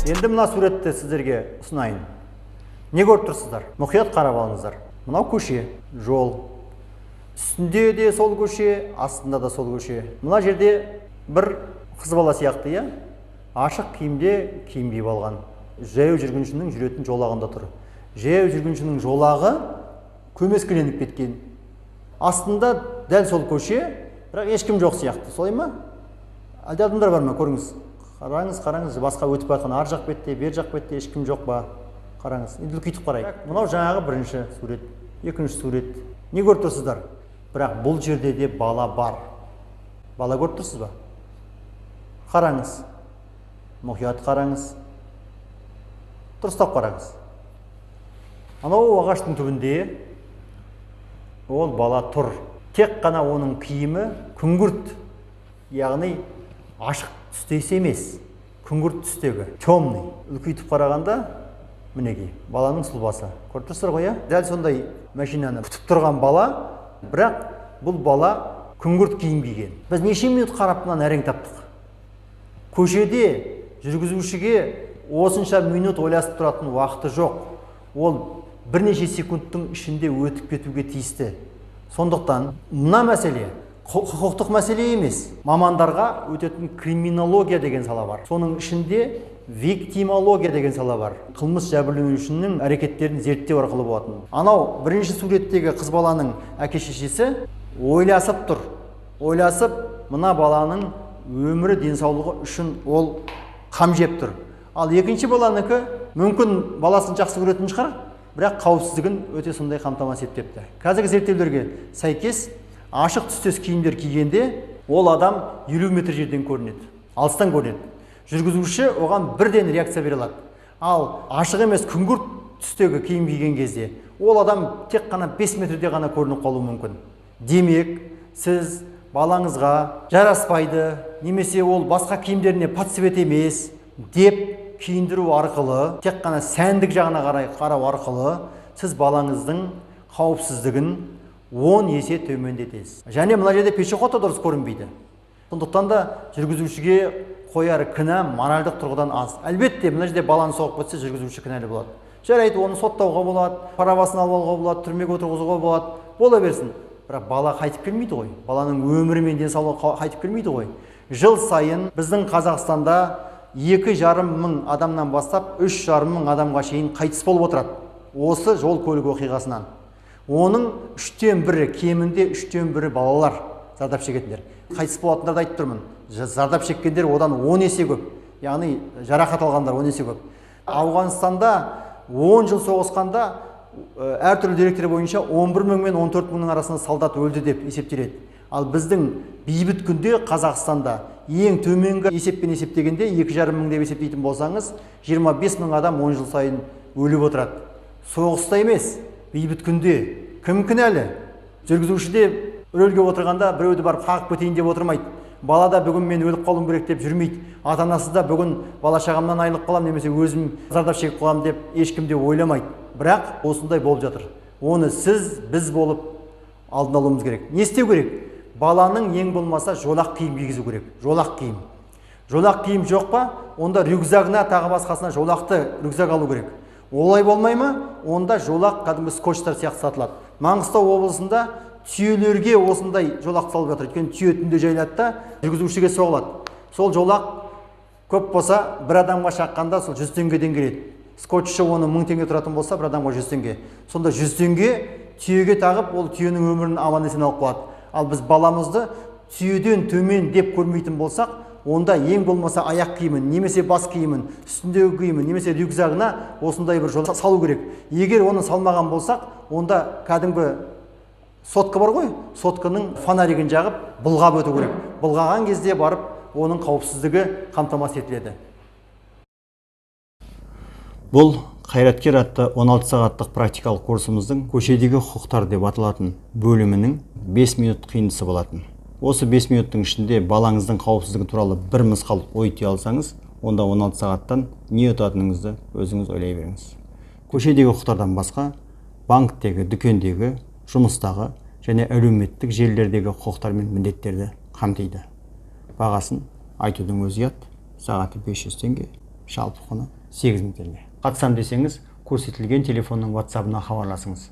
Енді мына суретті сіздерге ұсынайын. Не көріп тұрсыздар? Мұқият қарап алыңыздар. Мынау көше, жол. Үстінде де сол көше, астында да сол көше. Мына жерде бір қыз бала сияқты, иә? Ашық киімде киім киіп алған. Жаяу жүргіншінің жүретін жолағында тұр. Жаяу жүргіншінің жолағы көмескіленіп кеткен. Астында дәл сол көше, бірақ ешкім жоқ сияқты. Солай ма? Әлде адамдар бар ма? Көріңіз. Қараңыз, басқа өтіп жатқан ар жақ бетте, бер жақ бетте ешкім жоқ ба? Қараңыз. Енді үлкейтіп қарайық. Мынау жаңағы бірінші сурет, екінші сурет. Не көріп тұрсыздар? Бірақ бұл жерде де бала бар. Бала көріп тұрсыз ба? Қараңыз. Мұқият қараңыз. Дұрыстап қараңыз. Анау ағаштың түбінде ол бала тұр. Тек қана оның киімі күңгірт, яғни ашық түстесі емес, күңгірт түстегі, темный. Үлкейтіп қарағанда мінекей баланың сұлбасы. Көріп тұрсыздар ғой, дәл сондай машинаны күтіп тұрған бала, бірақ бұл бала күңгірт киім киген. Біз неше минут қарап мынаны әрең таптық. Көшеде жүргізушіге осынша минут ойласып тұратын уақыты жоқ. Ол бірнеше секундтың ішінде өтіп кетуге тиісті. Сондықтан мына мәселе құқықтық мәселе емес. Мамандарға өтетін криминология деген сала бар. Соның ішінде виктимология деген сала бар. Қылмыс жәбірленушінің әрекеттерін зерттеу арқылы болатын. Анау бірінші суреттегі қыз баланың әке-шешесі ойласып тұр. Ойласып, мына баланың өмірі, денсаулығы үшін ол қам жеп тұр. Ал екінші баланыкі мүмкін баласын жақсы көретін шығар, бірақ қауіпсіздігін өте сондай қамтамасыз етпепті. Қазіргі зерттеулерге сәйкес ашық түстес киімдер кигенде ол адам 50 метр жерден көрінеді, алыстан көрінеді. Жүргізуші оған бірден реакция бере алады. Ал ашық емес күңгірт түстегі киім киген кезде ол адам тек қана 5 метрде ғана көрініп қалуы мүмкін. Демек, сіз балаңызға жараспайды, немесе ол басқа киімдеріне подцвет емес деп киіндіру арқылы, тек қана сәндік жағына қарау арқылы сіз балаңыздың қауіпсіздігін 10 есе төмендетесіз. Және мына жерде пешеход та дұрыс көрінбейді. Сондықтан да жүргізушіге қояр кінә моральдық тұрғыдан аз. Әлбетте, мына жерде баланы соғып кетсе, жүргізуші кінәлі болады. Жарайды, оны соттауға болады, парабасын алуға болады, түрмеге отырғызуға болады, бола берсін. Бірақ бала қайтып келмейді ғой. Баланың өмірі мен денсаулығы қайтып келмейді ғой. Жыл сайын біздің Қазақстанда 2,5 мың адамнан бастап 3,5 мың адамға шейін қайтыс болып отырады. Осы жол көлік оқиғасынан. Оның 3-тен 1-і, кемінде 3-тен 1-і балалар зардап шегетіндер. Қайтыс болатындарды айтып тұрмын. Зардап шеккендер одан 10 есе көп. Яғни жарақат алғандар 10 есе көп. Ауғанстанда 10 жыл соғысқанда әртүрлі деректер бойынша 11 мың мен 14 мыңның арасында солдат өлді деп есептеледі. Ал біздің бейбіт күнде Қазақстанда ең төменгі есеппен есептегенде 2,5 мың деп есептейтін болсаңыз, 25 мың адам 10 жыл сайын өліп отырады. Соғыста емес, бейбіт күнде кім кінәлі? Жүргізушіде рөлге отырғанда біреуді барып қағып кетейін деп отырмайды. Бала да бүгін мен өліп қалуым керек деп жүрмейді. Ата-анасы да бүгін бала шағамнан айырылып қалам немесе өзім зардап шегіп қалам деп ешкім де ойламайды. Бірақ осындай болып жатыр. Оны сіз, біз болып алдын алуымыз керек. Не істеу керек? Баланың ең болмаса жолақ киім кигізу керек. Жолақ киім. Жолақ киім жоқ па? Онда рюкзагына тағы басқасына жолақты рюкзак алу керек. Олай болмай ма? Онда жолақ кәдімгі скотчтар сияқты сатылады. Маңғыстау облысында түйелерге осындай жолақ салып жатыр. Өйткені түйе түнде жайылады да жүргізушіге соғылады. Сол жолақ көп болса, бір адамға шаққанда сол 100 теңгеден келеді. Скотчы оны 1000 теңге тұратын болса, бір адамға 100 теңге. Сонда 100 теңге түйеге тағып, ол түйенің өмірін аман-есен алып қалады. Ал біз баламызды түйеден төмен деп көрмейтін болсақ, онда ең болмаса аяқ киімін, немесе бас киімін, үстіндегі киімін, немесе рюкзагына осындай бір жол салу керек. Егер оны салмаған болсақ, онда кәдімгі сотка бар ғой, сотканың фонаригін жағып, былғап өту керек. Былғаған кезде барып, оның қауіпсіздігі қамтамасыз етіледі. Бұл Қайраткер атты 16 сағаттық практикалық курсымыздың көшедегі құқықтар деп аталатын бөлімінің 5 минут қиындысы болатын. Осы 5 минуттың ішінде балаңыздың қауіпсіздігі туралы бір мысқал ой түйе алсаңыз, онда 16 сағаттан не ұтатыныңызды өзіңіз ойлай беріңіз. Көшедегі құқықтардан басқа, банктегі, дүкендегі, жұмыстағы және әлеуметтік желілердегі құқықтар мен міндеттерді қамтиды. Бағасын айтудың өзі ұят, сағаты 500 теңге, жалпы құны 8000 теңге. Қатысам десеңіз, көрсетілген телефонның WhatsApp-ына хабарласыңыз.